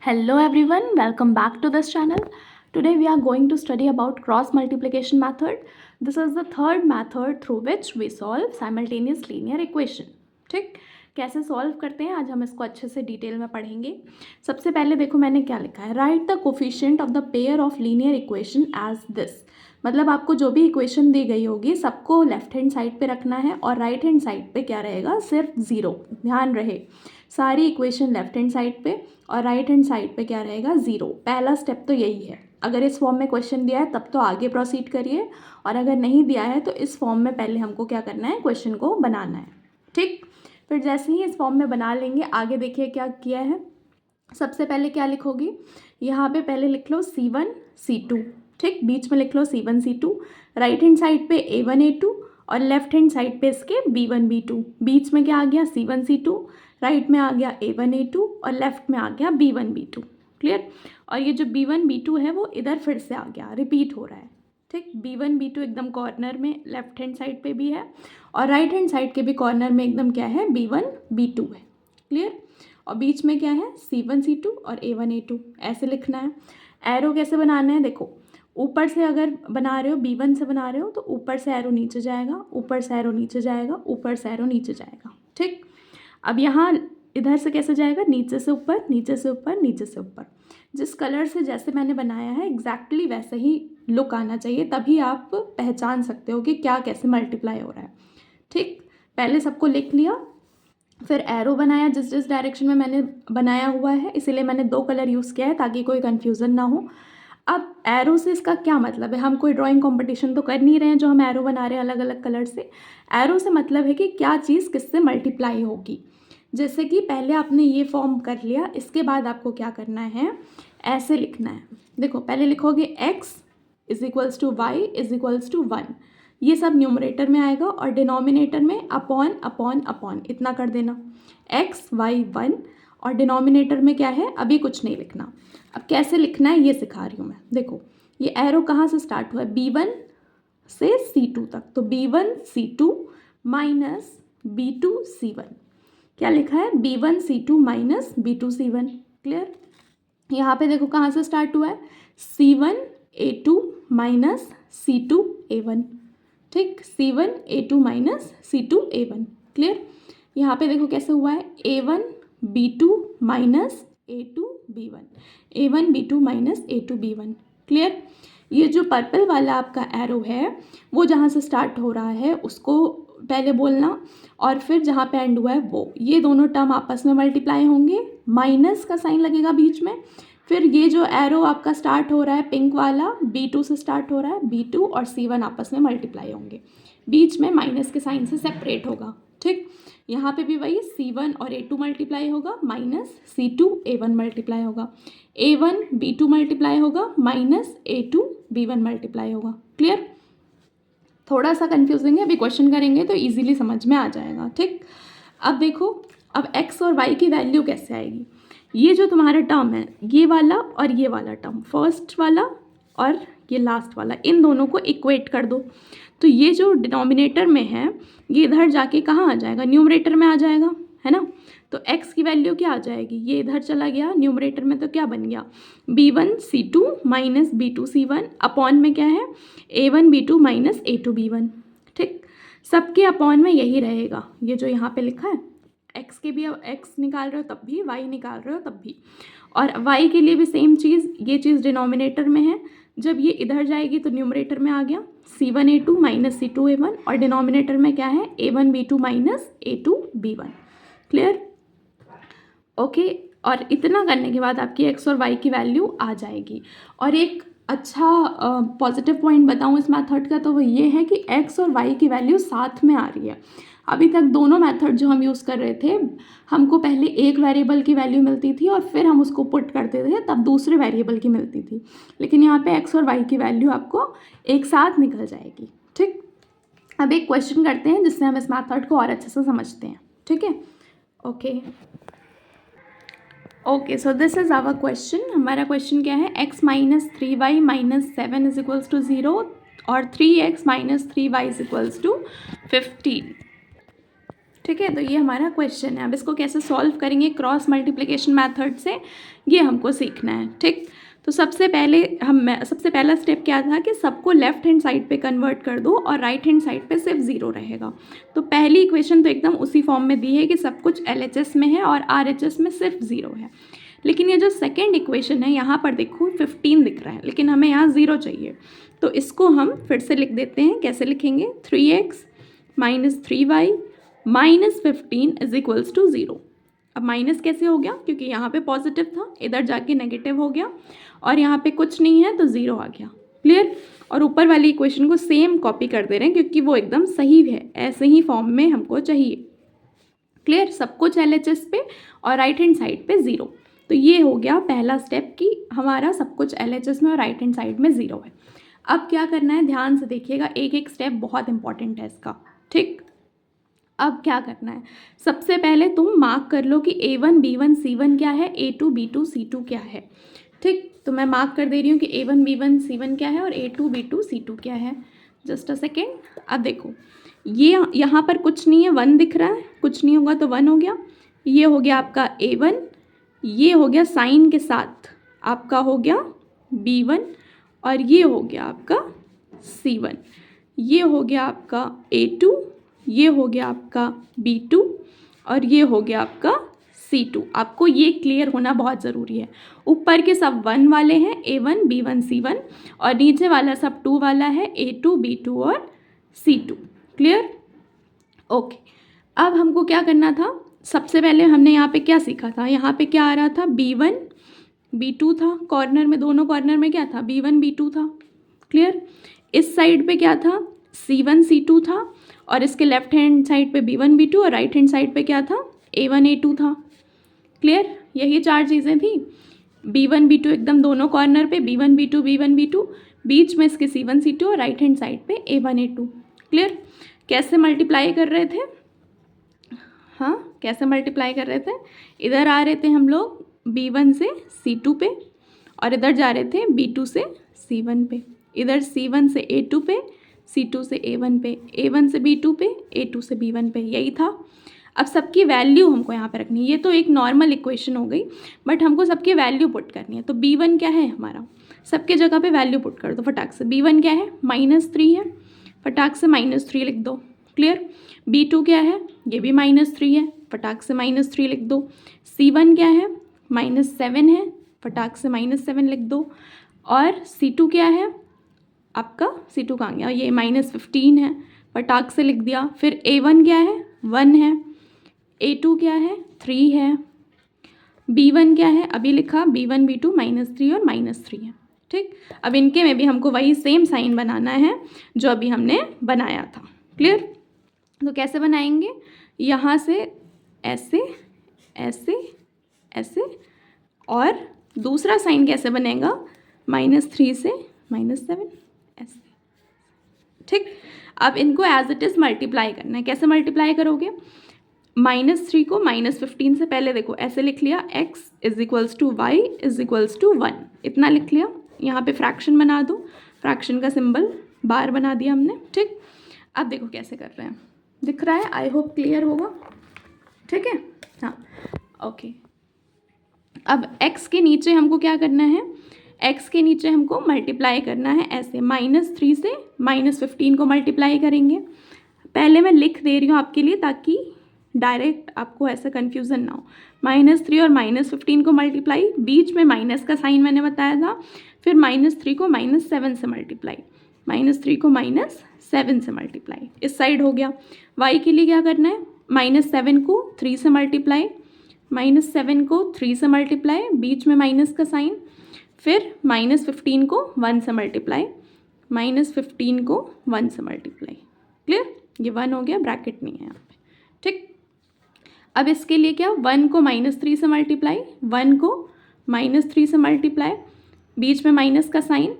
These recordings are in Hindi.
Hello everyone, welcome back to this channel. Today we are going to study about cross multiplication method. This is the third method through which we solve simultaneous linear equation. ठीक, कैसे सॉल्व करते हैं आज हम इसको अच्छे से डिटेल में पढ़ेंगे. सबसे पहले देखो मैंने क्या लिखा है, write the coefficient of the pair of linear equation as this. मतलब आपको जो भी इक्वेशन दी गई होगी सबको लेफ्ट हैंड साइड पे रखना है और राइट हैंड साइड पे क्या रहेगा, सिर्फ ज़ीरो. ध्यान रहे सारी इक्वेशन लेफ्ट हैंड साइड पे और राइट हैंड साइड पे क्या रहेगा, ज़ीरो. पहला स्टेप तो यही है. अगर इस फॉर्म में क्वेश्चन दिया है तब तो आगे प्रोसीड करिए, और अगर नहीं दिया है तो इस फॉर्म में पहले हमको क्या करना है, क्वेश्चन को बनाना है. ठीक, फिर जैसे ही इस फॉर्म में बना लेंगे आगे देखिए क्या किया है. सबसे पहले क्या लिखोगे, यहाँ पे पहले लिख लो C1 C2. ठीक, बीच में लिख लो C1 C2, right hand side पे A1 A2 और लेफ्ट हैंड साइड पे इसके B1 B2. बीच में क्या आ गया, C1 C2, राइट में आ गया A1 A2 और लेफ्ट में आ गया B1 B2. क्लियर. और ये जो B1 B2 है वो इधर फिर से आ गया, रिपीट हो रहा है. ठीक, B1 B2 एकदम कॉर्नर में लेफ्ट हैंड साइड पे भी है और राइट हैंड साइड के भी कॉर्नर में एकदम क्या है, B1 B2 है. क्लियर. और बीच में क्या है, C1 C2 और A1 A2. ऐसे लिखना है. एरो कैसे बनाना है, देखो ऊपर से अगर बना रहे हो, B1 से बना रहे हो तो ऊपर से एरो नीचे जाएगा, ऊपर से एरो नीचे जाएगा, ऊपर से एरो नीचे जाएगा. ठीक, अब यहाँ इधर से कैसे जाएगा, नीचे से ऊपर, नीचे से ऊपर, नीचे से ऊपर. जिस कलर से जैसे मैंने बनाया है एग्जैक्टली वैसे ही लुक आना चाहिए, तभी आप पहचान सकते हो कि क्या कैसे मल्टीप्लाई हो रहा है. ठीक, पहले सबको लिख लिया, फिर एरो बनाया जिस जिस डायरेक्शन में मैंने बनाया हुआ है, इसीलिए मैंने दो कलर यूज़ किया है ताकि कोई कन्फ्यूज़न ना हो. अब एरो से इसका क्या मतलब है, हम कोई ड्राइंग कंपटीशन तो कर नहीं रहे हैं जो हम एरो बना रहे हैं अलग अलग कलर से. एरो से मतलब है कि क्या चीज़ किससे मल्टीप्लाई होगी. जैसे कि पहले आपने ये फॉर्म कर लिया, इसके बाद आपको क्या करना है, ऐसे लिखना है. देखो पहले लिखोगे x is equals to Y is equals to 1. ये सब न्यूमरेटर में आएगा और डिनोमिनेटर में अपॉन अपॉन अपॉन इतना कर देना. x y 1 और डिनोमिनेटर में क्या है, अभी कुछ नहीं लिखना. अब कैसे लिखना है ये सिखा रही हूँ मैं. देखो ये एरो कहाँ से स्टार्ट हुआ है, B1 से C2 तक, तो B1 C2 minus B2 C1. क्या लिखा है, B1 C2 minus B2 C1. Clear. यहाँ पे देखो कहाँ से स्टार्ट हुआ है, C1 A2 minus C2 A1. ठीक, C1 A2 minus C2 A1. Clear. यहाँ पे देखो कैसे हुआ है, A1 B2 minus A2 B1, A1 B2 minus A2 B1. Clear. ये जो पर्पल वाला आपका एरो है वो जहाँ से स्टार्ट हो रहा है उसको पहले बोलना, और फिर जहाँ पे एंड हुआ है वो, ये दोनों टर्म आपस में मल्टीप्लाई होंगे, माइनस का साइन लगेगा बीच में. फिर ये जो एरो आपका स्टार्ट हो रहा है पिंक वाला, B2 से स्टार्ट हो रहा है, B2 और C1 आपस में मल्टीप्लाई होंगे, बीच में माइनस के साइन से सेपरेट होगा. ठीक, यहाँ पे भी वही C1 और A2 मल्टीप्लाई होगा, माइनस C2 A1 मल्टीप्लाई होगा, A1 B2 मल्टीप्लाई होगा, माइनस A2 B1 मल्टीप्लाई होगा. क्लियर. थोड़ा सा कन्फ्यूजिंग है, अभी क्वेश्चन करेंगे तो इजीली समझ में आ जाएगा. ठीक, अब देखो अब x और y की वैल्यू कैसे आएगी. ये जो तुम्हारा टर्म है, ये वाला और ये वाला टर्म, फर्स्ट वाला और ये लास्ट वाला, इन दोनों को इक्वेट कर दो. तो ये जो डिनोमिनेटर में है ये इधर जाके कहाँ आ जाएगा, न्यूमरेटर में आ जाएगा, है ना. तो x की वैल्यू क्या आ जाएगी, ये इधर चला गया न्यूमरेटर में, तो क्या बन गया, B1 C2 minus B2 C1 upon में क्या है, A1 B2 minus A2 B1. ठीक, सबके अपॉन में यही रहेगा, ये जो यहाँ पे लिखा है. x के भी x निकाल रहे हो तब भी, y निकाल रहे हो तब भी, और y के लिए भी सेम चीज़, ये चीज़ डिनोमिनेटर में है, जब ये इधर जाएगी तो न्यूमरेटर में आ गया C1 A2 minus C2 A1, और डिनोमिनेटर में क्या है, A1 B2 minus A2 B1. Clear. Okay, और इतना करने के बाद आपकी x और y की वैल्यू आ जाएगी. और एक अच्छा पॉजिटिव पॉइंट बताऊँ इस मेथड का, तो वो ये है कि x और y की वैल्यू साथ में आ रही है. अभी तक दोनों मेथड जो हम यूज़ कर रहे थे, हमको पहले एक वेरिएबल की वैल्यू मिलती थी और फिर हम उसको पुट करते थे तब दूसरे वेरिएबल की मिलती थी, लेकिन यहाँ पे x और y की वैल्यू आपको एक साथ निकल जाएगी. ठीक, अब एक क्वेश्चन करते हैं जिससे हम इस मेथड को और अच्छे से समझते हैं. ठीक है, okay so this is our question. हमारा क्वेश्चन क्या है, x minus 3y minus 7 is equals to 0 और 3x minus 3y is equals to 15. ठीक है, तो ये हमारा क्वेश्चन है। अब इसको कैसे सॉल्व करेंगे क्रॉस मल्टीप्लिकेशन मेथड से, ये हमको सीखना है। ठीक, तो सबसे पहला स्टेप क्या था कि सबको लेफ्ट हैंड साइड पे कन्वर्ट कर दो और राइट हैंड साइड पे सिर्फ ज़ीरो रहेगा। तो पहली इक्वेशन तो एकदम उसी फॉर्म में दी है कि सब कुछ LHS में है और RHS में सिर्फ ज़ीरो है। लेकिन ये जो सेकेंड इक्वेशन है यहाँ पर देखो 15 दिख रहा है, लेकिन हमें यहाँ ज़ीरो चाहिए। तो इसको हम फिर से लिख देते हैं। कैसे लिखेंगे? 3x minus 3y minus 15 is equals to zero. अब माइनस कैसे हो गया? क्योंकि यहाँ पे पॉजिटिव था, इधर जाके नेगेटिव हो गया, और यहाँ पे कुछ नहीं है तो ज़ीरो आ गया। क्लियर? और ऊपर वाली इक्वेशन को सेम कॉपी कर दे रहे हैं क्योंकि वो एकदम सही है, ऐसे ही फॉर्म में हमको चाहिए। क्लियर? सब कुछ LHS पे और राइट हैंड साइड पे ज़ीरो। तो ये हो गया पहला स्टेप कि हमारा सब कुछ LHS में और राइट हैंड साइड में ज़ीरो है। अब क्या करना है, ध्यान से देखिएगा, एक एक स्टेप बहुत इंपॉर्टेंट है इसका। ठीक, अब क्या करना है, सबसे पहले तुम मार्क कर लो कि A1 B1 C1 क्या है, A2 B2 C2 क्या है। ठीक, तो मैं मार्क कर दे रही हूँ कि A1 B1 C1 क्या है और A2 B2 C2 क्या है। Just a second. अब देखो, ये यहाँ पर कुछ नहीं है, 1 दिख रहा है, कुछ नहीं होगा तो 1 हो गया। ये हो गया आपका A1, ये हो गया साइन के साथ आपका हो गया B1, और ये हो गया आपका C1, ये हो गया आपका A2, ये हो गया आपका B2, और ये हो गया आपका C2। आपको ये क्लियर होना बहुत ज़रूरी है। ऊपर के सब 1 वाले हैं, A1 B1 C1, और नीचे वाला सब 2 वाला है, A2 B2 और C2। क्लियर? ओके, अब हमको क्या करना था, सबसे पहले हमने यहाँ पे क्या सीखा था, यहाँ पे क्या आ रहा था, B1 B2 था, कॉर्नर में, दोनों कॉर्नर में क्या था, B1 B2 था। क्लियर? इस साइड पे क्या था, C1 C2 था, और इसके लेफ्ट हैंड साइड पे B1 B2, और राइट हैंड साइड पे क्या था, A1 A2 था। क्लियर? यही चार चीज़ें थी। B1 B2 एकदम दोनों कॉर्नर पे B1 B2, बीच में इसके C1 C2, और राइट हैंड साइड पे A1 A2। क्लियर? कैसे मल्टीप्लाई कर रहे थे? हाँ, कैसे मल्टीप्लाई कर रहे थे, इधर आ रहे थे हम लोग B1 से C2 पे, और इधर जा रहे थे B2 से C1 पे, इधर C1 से A2 पे, C2 से A1 पे, A1 से B2 पे, A2 से B1 पे। यही था। अब सबकी वैल्यू हमको यहाँ पे रखनी है। ये तो एक नॉर्मल इक्वेशन हो गई, बट हमको सबकी वैल्यू पुट करनी है। तो B1 क्या है हमारा, सबके जगह पे वैल्यू पुट कर दो फटाक से। B1 क्या है, -3 है, फटाक से -3 लिख दो। क्लियर? B2 क्या है, ये भी -3 है, फटाक से -3 लिख दो। C1 क्या है, -7 है, फटाक से -7 लिख दो। और C2 क्या है आपका, C2 कहाँ गया, ये -15 है, फटाक से लिख दिया। फिर A1 क्या है, 1 है, A2 क्या है, 3 है, B1 क्या है, अभी लिखा B1 B2 -3 और -3 है। ठीक, अब इनके में भी हमको वही सेम साइन बनाना है जो अभी हमने बनाया था। क्लियर? तो कैसे बनाएंगे, यहाँ से ऐसे ऐसे ऐसे, और दूसरा साइन कैसे बनेगा, -3 से -7 ऐसे। ठीक, अब इनको एज इट इज़ मल्टीप्लाई करना है। कैसे मल्टीप्लाई करोगे, -3 को -15 से पहले देखो ऐसे लिख लिया, x is equals to Y is equals to 1, इतना लिख लिया। यहाँ पे फ्रैक्शन बना दो, फ्रैक्शन का सिंबल बार बना दिया हमने। ठीक, अब देखो कैसे कर रहे हैं, दिख रहा है, आई होप क्लियर होगा। ठीक है, हाँ, ओके। अब x के नीचे हमको क्या करना है, x के नीचे हमको मल्टीप्लाई करना है ऐसे, -3 से -15 को मल्टीप्लाई करेंगे। पहले मैं लिख दे रही हूँ आपके लिए ताकि डायरेक्ट आपको ऐसा कन्फ्यूज़न ना हो। -3 और -15 को मल्टीप्लाई, बीच में माइनस का साइन मैंने बताया था, फिर -3 को -7 से मल्टीप्लाई, -3 को -7 से मल्टीप्लाई, इस साइड हो गया। y के लिए क्या करना है, -7 को 3 से मल्टीप्लाई, -7 को 3 से मल्टीप्लाई, बीच में माइनस का साइन, फिर -15 को 1 से मल्टीप्लाई, -15 को 1 से मल्टीप्लाई। क्लियर? ये 1 हो गया, ब्रैकेट नहीं है यहाँ पे। ठीक, अब इसके लिए क्या, 1 को -3 से मल्टीप्लाई, 1 को -3 से मल्टीप्लाई, बीच में माइनस का साइन,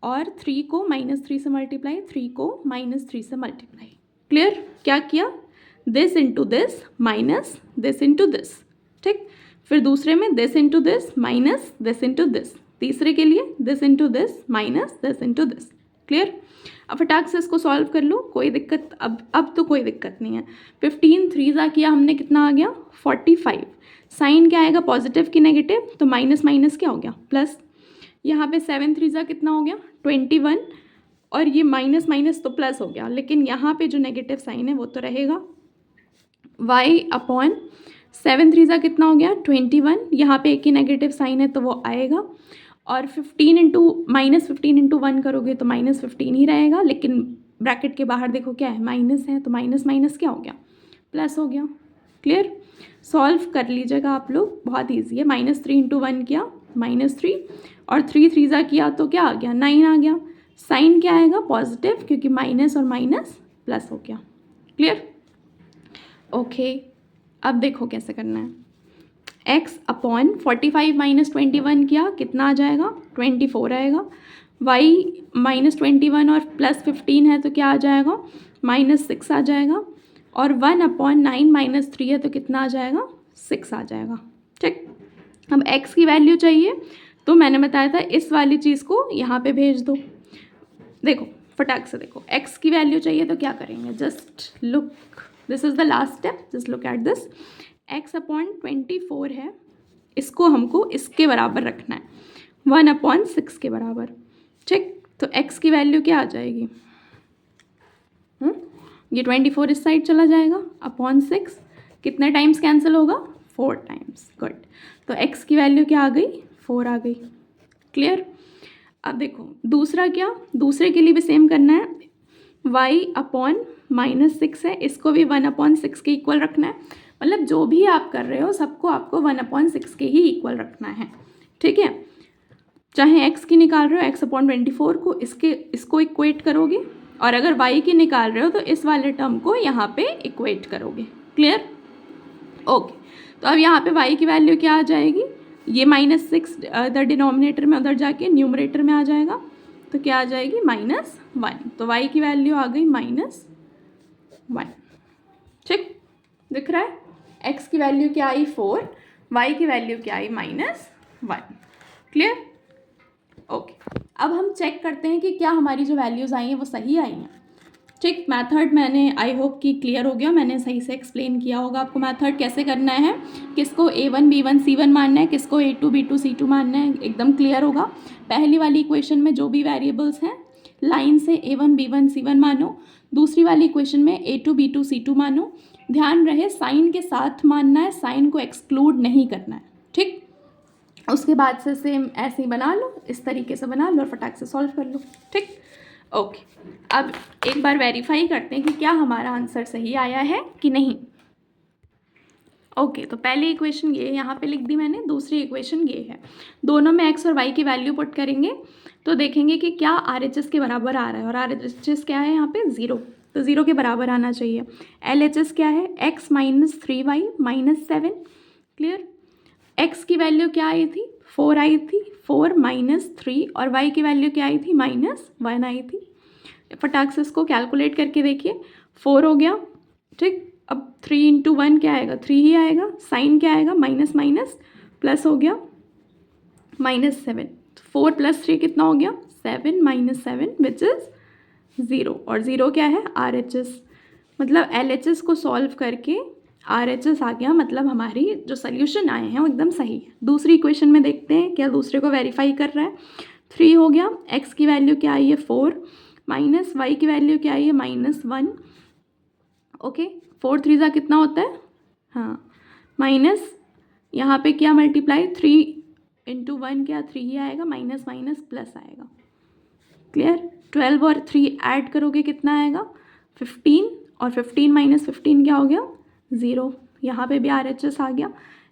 और 3 को -3 से मल्टीप्लाई, 3 को -3 से मल्टीप्लाई। क्लियर? क्या किया, this into this minus this into this. ठीक, फिर दूसरे में this into this minus this into this, तीसरे के लिए this into this minus this into this. Clear. अब फटाक से इसको सॉल्व कर लो, कोई दिक्कत अब तो कोई दिक्कत नहीं है। 15 3 किया हमने, कितना आ गया 45। साइन क्या आएगा, पॉजिटिव की नेगेटिव, तो माइनस माइनस क्या हो गया प्लस। यहाँ पे 7 3 कितना हो गया 21, और ये माइनस माइनस तो प्लस हो गया, लेकिन यहाँ पे जो नेगेटिव साइन है वो तो रहेगा। y अपॉन 7 3 कितना हो गया 21, यहाँ पे एक ही नेगेटिव साइन है तो वो आएगा। और 15 इंटू -15 × 1 करोगे तो -15 ही रहेगा, लेकिन ब्रैकेट के बाहर देखो क्या है, माइनस है, तो माइनस माइनस क्या हो गया प्लस हो गया। क्लियर। सॉल्व कर लीजिएगा आप लोग, बहुत ईजी है। -3 × 1 किया -3, और 3 3 किया तो क्या आ गया 9 आ गया। साइन क्या आएगा पॉजिटिव, क्योंकि माइनस और माइनस प्लस हो गया। क्लियर। ओके, अब देखो कैसे करना है। x अपॉन 45 - 21 किया, कितना आ जाएगा 24 आएगा। y -21 और +15 है तो क्या आ जाएगा -6 आ जाएगा। और 1 अपॉन 9 - 3 है तो कितना आ जाएगा 6 आ जाएगा। ठीक। अब x की वैल्यू चाहिए, तो मैंने बताया था इस वाली चीज़ को यहाँ पे भेज दो। देखो फटाक से देखो, x की वैल्यू चाहिए तो क्या करेंगे, just look, this is the last step, just look at this. x upon 24 है, इसको हमको इसके बराबर रखना है, 1 अपॉन 6 के बराबर। ठीक। तो x की वैल्यू क्या आ जाएगी, ये 24 इस साइड चला जाएगा, अपॉन 6 कितने टाइम्स कैंसिल होगा 4 टाइम्स। गुड। तो x की वैल्यू क्या आ गई 4 आ गई। क्लियर। अब देखो दूसरा क्या, दूसरे के लिए भी सेम करना है। y अपॉन -6 है, इसको भी 1 अपॉन 6 के इक्वल रखना है। मतलब जो भी आप कर रहे हो सबको आपको 1 अपॉन 6 के ही इक्वल रखना है। ठीक है। चाहे x की निकाल रहे हो, x अपॉन 24 को इसको इक्वेट करोगे, और अगर y की निकाल रहे हो तो इस वाले टर्म को यहाँ पे इक्वेट करोगे। क्लियर। ओके। तो अब यहाँ पे y की वैल्यू क्या आ जाएगी, ये -6 इधर डिनोमिनेटर में, उधर जाके न्यूमरेटर में आ जाएगा, तो क्या आ जाएगी -1। तो y की वैल्यू आ गई -1। ठीक, दिख रहा है। x की वैल्यू क्या आई 4, y की वैल्यू क्या आई -1। क्लियर। ओके। अब हम चेक करते हैं कि क्या हमारी जो वैल्यूज़ आई हैं वो सही आई हैं। ठीक। मेथड मैंने आई होप कि क्लियर हो गया, मैंने सही से एक्सप्लेन किया होगा आपको मेथड कैसे करना है, किसको A1 B1 C1 मानना है, किसको A2 B2 C2 मानना है, एकदम क्लियर होगा। पहली वाली इक्वेशन में जो भी वेरिएबल्स हैं लाइन से A1 B1 C1 मानो, दूसरी वाली इक्वेशन में A2 B2 C2 मानो। ध्यान रहे साइन के साथ मानना है, साइन को एक्सक्लूड नहीं करना है। ठीक। उसके बाद से सेम ऐसे ही बना लो, इस तरीके से बना लो और फटाक से सॉल्व कर लो। ठीक। ओके। अब एक बार वेरीफाई करते हैं कि क्या हमारा आंसर सही आया है कि नहीं। ओके। तो पहली इक्वेशन ये यहाँ पे लिख दी मैंने, दूसरी इक्वेशन ये है। दोनों में x और y की वैल्यू पुट करेंगे तो देखेंगे कि क्या RHS के बराबर आ रहा है, और RHS क्या है यहाँ पे 0, तो 0 के बराबर आना चाहिए। LHS क्या है x - 3y - 7। क्लियर। x की वैल्यू क्या आई थी 4 आई थी, 4 - 3, और y की वैल्यू क्या आई थी -1 आई थी। फटाक से इसको कैलकुलेट करके देखिए, 4 हो गया। ठीक। अब 3 × 1 क्या आएगा 3 ही आएगा। साइन क्या आएगा माइनस माइनस प्लस हो गया -7। 4 + 3 कितना हो गया 7 - 7 विच इज़ 0, और 0 क्या है RHS। मतलब LHS को सॉल्व करके RHS आ गया, मतलब हमारी जो सोल्यूशन आए हैं वो एकदम सही है। दूसरी इक्वेशन में देखते हैं क्या दूसरे को वेरीफाई कर रहा है। 3 हो गया, x की वैल्यू क्या आई है 4, माइनस y की वैल्यू क्या आई है -1। ओके। 4 3 कितना होता है, हाँ माइनस, यहाँ पे क्या मल्टीप्लाई 3 × 1 क्या 3 ही आएगा, माइनस माइनस प्लस आएगा। क्लियर। 12 और 3 ऐड करोगे कितना आएगा 15, और 15 - 15 क्या हो गया 0। यहाँ पे भी RHS आ गया,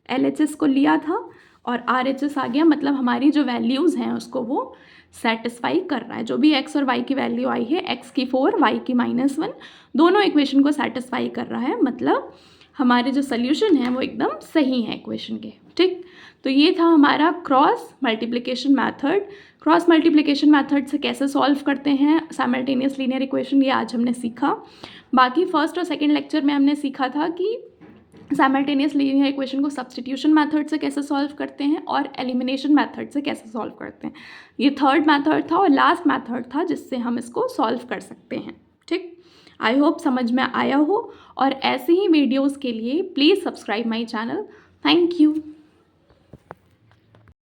LHS को लिया था और RHS आ गया, मतलब हमारी जो वैल्यूज़ हैं उसको वो सेटिस्फाई कर रहा है। जो भी x और y की वैल्यू आई है, x की 4 y की -1, दोनों इक्वेशन को सेटिस्फाई कर रहा है, मतलब हमारे जो सोल्यूशन है वो एकदम सही है इक्वेशन के। ठीक। तो ये था हमारा cross multiplication method. Cross multiplication method से कैसे सॉल्व करते हैं साइमल्टेनियस लीनियर इक्वेशन, ये आज हमने सीखा। बाकी फर्स्ट और सेकंड लेक्चर में हमने सीखा था कि साइमल्टेनियस लीनियर इक्वेशन को सब्स्टिट्यूशन मेथड से कैसे सॉल्व करते हैं और एलिमिनेशन मेथड से कैसे सॉल्व करते हैं। ये थर्ड मेथड था और लास्ट मेथड था जिससे हम इसको सॉल्व कर सकते हैं। ठीक, आई होप समझ में आया हो, और ऐसे ही वीडियोस के लिए please subscribe my channel. Thank you.